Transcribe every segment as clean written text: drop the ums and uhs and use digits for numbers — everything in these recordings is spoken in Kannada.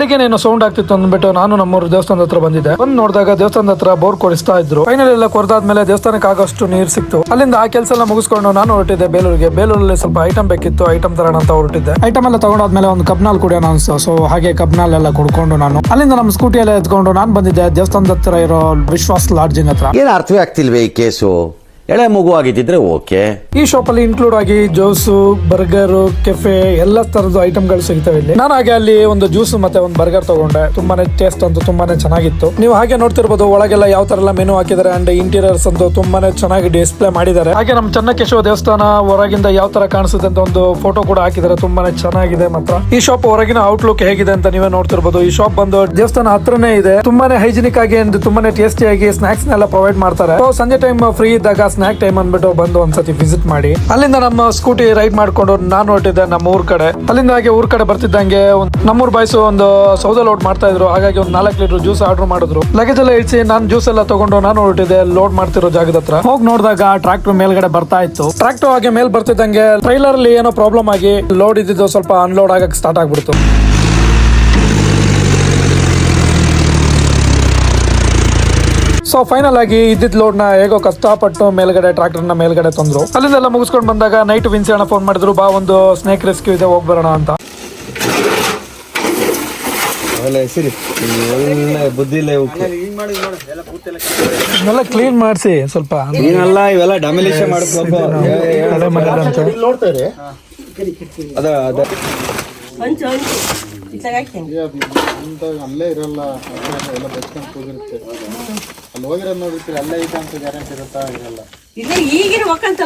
ಬೆಳಿಗ್ಗೆನೇನೋ ಸೌಂಡ್ ಆಗ್ತಿತ್ತು ಅಂದ್ಬಿಟ್ಟು ನಾನು ನಮ್ಮೂರು ದೇವಸ್ಥಾನದ ಹತ್ರ ಬಂದಿದ್ದೆ. ಬಂದು ನೋಡಿದಾಗ ದೇವಸ್ಥಾನದ ಹತ್ರ ಬೋರ್ ಕೊರಿಸ್ತಾ ಇದ್ರು. ಫೈನಲ್ ಎಲ್ಲ ಕೊರ್ದಾದ್ಮೇಲೆ ದೇವಸ್ಥಾನಕ್ಕೆ ಆಗೋಷ್ಟು ನೀರು ಸಿಕ್ತು. ಅಲ್ಲಿಂದ ಆ ಕೆಲಸ ಎಲ್ಲ ಮುಗಿಸ್ಕೊಂಡು ನಾನು ಹೊರಟಿದ್ದೆ ಬೇಲೂರಿಗೆ. ಬೇಲೂರಲ್ಲಿ ಸ್ವಲ್ಪ ಐಟಮ್ ಬೇಕಿತ್ತು, ಐಟಮ್ ತರೋಣ ಅಂತ ಹೊರಟಿದ್ದೆ. ಐಟಮ್ ಎಲ್ಲ ತಗೊಂಡಾದ್ಮೇಲೆ ಒಂದು ಕಬ್ನಾಲ್ ಕುಡಿಯೋಣ ಅನ್ಸ್ತು. ಸೊ ಹಾಗೆ ಕಬ್ನಾಲ್ ಎಲ್ಲ ಕುಡ್ಕೊಂಡು ನಾನು ಅಲ್ಲಿಂದ ನಮ್ಮ ಸ್ಕೂಟಿ ಎಲ್ಲ ಎತ್ಕೊಂಡು ನಾನು ಬಂದಿದ್ದೆ ದೇವಸ್ಥಾನದ ಹತ್ರ ಇರೋ ವಿಶ್ವಾಸ್ ಲಾಡ್ಜಿಂಗ್ ಹತ್ರ. ಏನು ಅರ್ಥವೇ ಆಗ್ತಿಲ್ವೇ ಈ ಕೇಸು? ಎಳೆ ಮಗು ಆಗಿದ್ದಿದ್ರೆ ಓಕೆ. ಈ ಶಾಪ್ ಅಲ್ಲಿ ಇನ್ಕ್ಲೂಡ್ ಆಗಿ ಜ್ಯೂಸು, ಬರ್ಗರ್, ಕೆಫೆ ಎಲ್ಲ ತರದ್ದು ಐಟಮ್ ಗಳು ಸಿಗ್ತವೆ ಇಲ್ಲಿ. ನಾನು ಹಾಗೆ ಅಲ್ಲಿ ಒಂದು ಜ್ಯೂಸ್ ಮತ್ತೆ ಒಂದು ಬರ್ಗರ್ ತಗೊಂಡೆ. ತುಂಬಾನೇ ಟೇಸ್ಟ್ ಅಂತೂ ತುಂಬಾನೇ ಚೆನ್ನಾಗಿತ್ತು. ನೀವು ಹಾಗೆ ನೋಡ್ತಿರ್ಬೋದು ಒಳಗೆಲ್ಲ ಯಾವ ತರ ಎಲ್ಲ ಮೆನು ಹಾಕಿದ್ದಾರೆ ಅಂಡ್ ಇಂಟೀರಿಯರ್ಸ್ ಅಂತೂ ತುಂಬಾನೇ ಚೆನ್ನಾಗಿ ಡಿಸ್ಪ್ಲೇ ಮಾಡಿದ್ದಾರೆ. ಹಾಗೆ ನಮ್ಮ ಚೆನ್ನಕೇಶವ ದೇವಸ್ಥಾನ ಹೊರಗಿಂದ ಯಾವ ತರ ಕಾಣಿಸುತ್ತೆ ಅಂತ ಒಂದು ಫೋಟೋ ಕೂಡ ಹಾಕಿದ್ದಾರೆ. ತುಂಬಾನೇ ಚೆನ್ನಾಗಿದೆ. ಮಾತ್ರ ಈ ಶಾಪ್ ಹೊರಗಿನ ಔಟ್ಲುಕ್ ಹೇಗಿದೆ ಅಂತ ನೀವೇ ನೋಡ್ತಿರ್ಬೋದು. ಈ ಶಾಪ್ ಬಂದು ದೇವಸ್ಥಾನ ಹತ್ರನೇ ಇದೆ. ತುಂಬಾನೇ ಹೈಜಿನಿಕ್ ಆಗಿ ತುಂಬಾನೇ ಟೇಸ್ಟಿ ಆಗಿ ಸ್ನಾಕ್ಸ್ ನೆಲ್ಲ ಪ್ರೊವೈಡ್ ಮಾಡ್ತಾರೆ. ಸಂಜೆ ಟೈಮ್ ಫ್ರೀ ಇದ್ದಾಗ ಸ್ನಾಕ್ ಟೈಮ್ ಅಂದ್ಬಿಟ್ಟು ಬಂದು ಒಂದ್ಸತಿ ವಿಸಿಟ್ ಮಾಡಿ. ಅಲ್ಲಿಂದ ನಮ್ಮ ಸ್ಕೂಟಿ ರೈಡ್ ಮಾಡ್ಕೊಂಡು ನಾನು ಹೊರಟಿದ್ದೆ ನಮ್ಮ ಊರ್ ಕಡೆ. ಅಲ್ಲಿಂದ ಹಾಗೆ ಊರ್ ಕಡೆ ಬರ್ತಿದ್ದಂಗೆ ನಮ್ಮೂರ್ ಬಾಯ್ಸು ಒಂದು ಸೌದೆ ಲೋಡ್ ಮಾಡ್ತಾ ಇದ್ರು. ಹಾಗಾಗಿ ಒಂದು 4 ಲೀಟರ್ ಜ್ಯೂಸ್ ಆರ್ಡರ್ ಮಾಡಿದ್ರು. ಲಗೇಜ್ ಎಲ್ಲ ಇಳಿಸಿ ನಾನು ಜ್ಯೂಸ್ ಎಲ್ಲ ತಗೊಂಡು ನಾನು ಹೊರಟಿದ್ದೆ ಲೋಡ್ ಮಾಡ್ತಿರೋ ಜಾಗದ ಹತ್ರ. ಹೋಗಿ ನೋಡಿದಾಗ ಟ್ರಾಕ್ಟರ್ ಮೇಲ್ಗಡೆ ಬರ್ತಾ ಇತ್ತು. ಟ್ರಾಕ್ಟರ್ ಹಾಗೆ ಮೇಲ್ ಬರ್ತಿದ್ದಂಗೆ ಟ್ರೈಲರ್ ಅಲ್ಲಿ ಏನೋ ಪ್ರಾಬ್ಲಮ್ ಆಗಿ ಲೋಡ್ ಇದ್ದಿದ್ದು ಸ್ವಲ್ಪ ಅನ್ಲೋಡ್ ಆಗಕ್ಕೆ ಸ್ಟಾರ್ಟ್ ಆಗ್ಬಿಡ್ತು. ಸೊ ಫೈನಲ್ ಆಗಿ ಇದ್ದಿದ್ ಲೋಡ್ ನ ಹೇಗೋ ಕಷ್ಟಪಟ್ಟು ಮೇಲ್ಗಡೆ ಟ್ರಾಕ್ಟರ್ ನ ಮೇಲ್ಗಡೆ ತಂದ್ರು. ಅಲ್ಲಿಂದೆಲ್ಲ ಮುಗಿಸ್ಕೊಂಡು ಬಂದಾಗ ನೈಟ್ ವಿನ್ಸಿ ಅಣ್ಣ ಫೋನ್ ಮಾಡಿದ್ರು, ಬಾ ಒಂದು ಸ್ನೇಕ್ ರೆಸ್ಕ್ಯೂ ಇದೆ ಹೋಗ್ಬರೋಣ ಅಂತ. ಎಲ್ಲ ಕ್ಲೀನ್ ಮಾಡಿಸಿ ಸ್ವಲ್ಪ ಇವೆಲ್ಲ ಡಾಮಿನೇಷನ್ ಮಾಡ್ಬೇಕು. ಅಲ್ಲೇ ಇರಲ್ಲ, ಎಲ್ಲ ಬೆಚ್ಕೊಂಡು ಕೂಗಿರುತ್ತೆ. ಅಲ್ಲಿ ಹೋಗಿರೋದು ನೋಡಿರ್ತೀರಿ, ಅಲ್ಲೇ ಐತೆ ಅಂತ ಗ್ಯಾರಂಟಿ ಇರುತ್ತಾ? ಇರಲ್ಲ. ಇಲ್ಲ ಈಗಿನ ಮಕ್ಕಂತ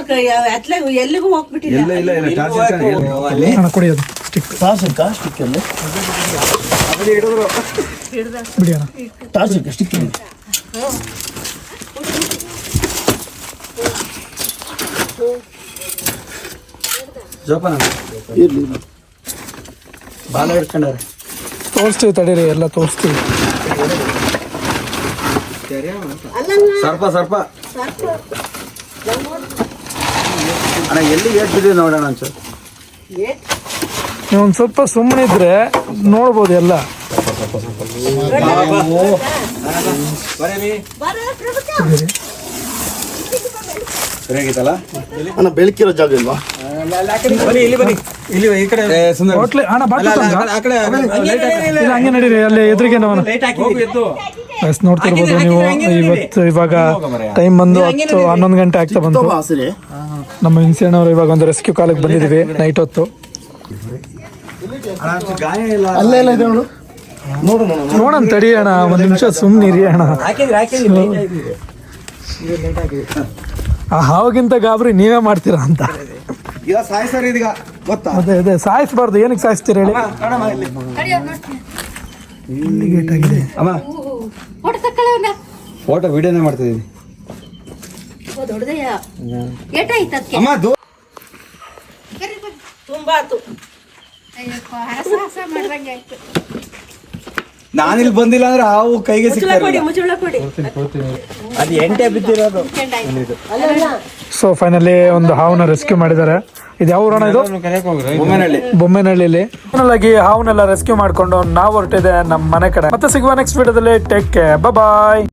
ಎಲ್ಲಿಗೂ ಹೋಗ್ಬಿಟ್ಟಿಲ್ಲ. ಕುಡಿಯೋದು ಸ್ಟಿಕ್ ಜೋಪಾನ ಬಾಲ ಹಿಡ್ಕೊಂಡವ್ರೆ. ತೋರಿಸ್ತೀವಿ ತಡೀರಿ, ಎಲ್ಲ ತೋರಿಸ್ತೀವಿ. ಸರ್ಪ ಸರ್ಪ ಅಣ್ಣ ಎಲ್ಲಿ ಏಟ್ ಬಿದ್ದಿದೆ ನೋಡೋಣ ಅನ್ಸು. ನೀವು ಒಂದು ಸ್ವಲ್ಪ ಸುಮ್ಮನೆ ಇದ್ರೆ ನೋಡ್ಬೋದು ಎಲ್ಲ. ಸರಿಯಾಗಿತ್ತಲ್ಲ ಅಣ್ಣ, ಬೆಳಕಿರೋ ಜಾಗ ಇಲ್ವಾ? ಹಂಗೆ ನಡೀರಿ, ಅಲ್ಲಿ ಎದುರಿಗೆ ನೋಡ್ತಿರ್ಬೋದು ನೀವು. ಇವಾಗ ಟೈಮ್ ಬಂದು 10-11 ಗಂಟೆ ಆಗ್ತಾ ಬಂತು. ನಮ್ಮ ಹಿಂಸೆಣ್ಣವ್ರು ಇವಾಗ ಒಂದು ರೆಸ್ಕ್ಯೂ ಕಾಲಕ್ಕೆ ಬಂದಿದೀವಿ ನೈಟ್ ಹೊತ್ತು. ನೋಡೋಣ ತಡಿ ಅಣ್ಣ, ಒಂದ್ ನಿಮಿಷ ಸುಮ್ಮನಿರಿ ಅಣ್ಣ. ಹಾವಾಗಿಂತ ಗಾಬರಿ ನೀವೇ ಮಾಡ್ತೀರಾ ಅಂತ. ಅದೇ ಸಾಯಿಸ್ಬಾರ್ದು. ಏನಕ್ಕೆ ಸಾಯಿಸ್ತೀರ ಹೇಳಿ? ಗೇಟ್ ಆಗಿದೆ. ಫೋಟೋ ವಿಡಿಯೋನೇ ಮಾಡ್ತಿದ್ದೀನಿ. ನಾನಿಲ್ಲಿ ಬಂದಿಲ್ಲ ಅಂದ್ರೆ ಹಾವು ಕೈಗೆ ಸಿಗ್ತಾರೆ. ಅದು ಎಂಟೆ ಬಿದ್ದಿರೋದು. ಸೊ ಫೈನಲಿ ಒಂದು ಹಾವನ್ನ ರೆಸ್ಕ್ಯೂ ಮಾಡಿದ್ದಾರೆ. ಇದು ಯಾವ ಊರಣ? ಇದು ಬೊಮ್ಮೆನಹಳ್ಳಿ. ಫೈನಲ್ ಆಗಿ ಹಾವನ್ನೆಲ್ಲ ರೆಸ್ಕ್ಯೂ ಮಾಡ್ಕೊಂಡು ನಾವು ಹೊರಟಿದೆ ನಮ್ಮ ಮನೆ ಕಡೆ. ಮತ್ತೆ ಸಿಗುವ ನೆಕ್ಸ್ಟ್ ವಿಡಿಯೋದಲ್ಲಿ. ಟೇಕ್ ಕೇರ್, ಬಾಯ್.